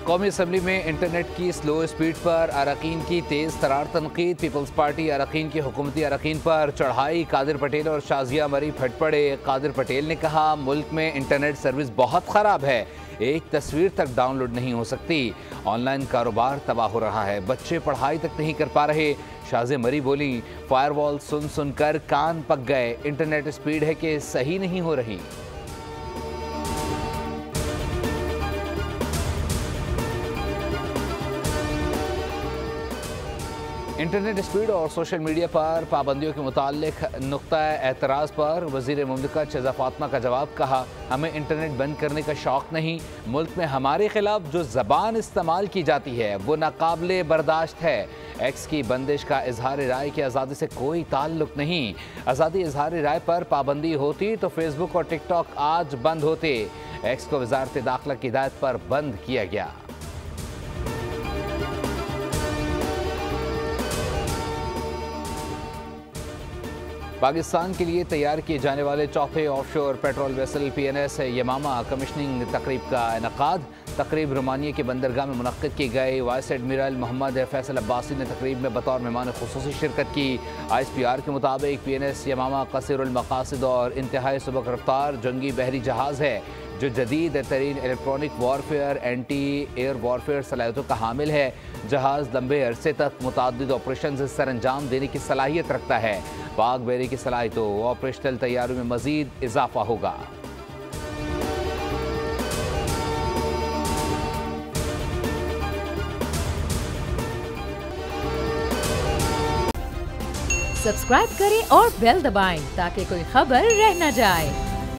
कौमी असम्बली में इंटरनेट की स्लो स्पीड पर अरकान की तेज़ तरार तनकीद। पीपल्स पार्टी अरकान की हुकूमती अरकान पर चढ़ाई। कादिर पटेल और शाजिया मरी फट पड़े। कादिर पटेल ने कहा, मुल्क में इंटरनेट सर्विस बहुत ख़राब है, एक तस्वीर तक डाउनलोड नहीं हो सकती। ऑनलाइन कारोबार तबाह हो रहा है, बच्चे पढ़ाई तक नहीं कर पा रहे। शाजिया मरी बोली, फायरवॉल सुन सुनकर कान पक गए, इंटरनेट स्पीड है कि सही नहीं हो रही। इंटरनेट स्पीड और सोशल मीडिया पर पाबंदियों के मुतालिक नुक्ता एतराज़ पर वज़ीर मुमलिकत शहज़ा फातिमा का जवाब। कहा, हमें इंटरनेट बंद करने का शौक़ नहीं, मुल्क में हमारे खिलाफ जो ज़बान इस्तेमाल की जाती है वो नाकाबिले बर्दाश्त है। एक्स की बंदिश का इजहार राय की आज़ादी से कोई ताल्लुक़ नहीं। आज़ादी इजहार राय पर पाबंदी होती तो फेसबुक और टिकटॉक आज बंद होते। एक्स को वज़ारत दाखिला की हिदायत पर बंद किया गया। पाकिस्तान के लिए तैयार किए जाने वाले चौथे offshore patrol vessel PNS Yamama commissioning तकरीब का इनकाद। तकरीब रोमानिया के बंदरगाह में मुनक्किद की गई। वाइस एडमिरल मोहम्मद फैसल अब्बासी ने तकरीब में बतौर मेहमान खुसूसी शिरकत की। ISPR के मुताबिक PNS यमामा कसीरुल मकासिद और इंतहाई सबक रफ्तार जंगी बहरी जहाज़ है जो जदीद तरीन electronic warfare anti air warfare सलाहियतों का हामिल है। जहाज़ लंबे अरसे तक मुतअद्दिद ऑपरेशन सर अंजाम देने की सलाहियत रखता है। पाक बहरी की सलाहियतों ऑपरेशनल तैयारियों में मजीद इजाफा होगा। सब्सक्राइब करें और बेल दबाएं ताकि कोई खबर रह न जाए।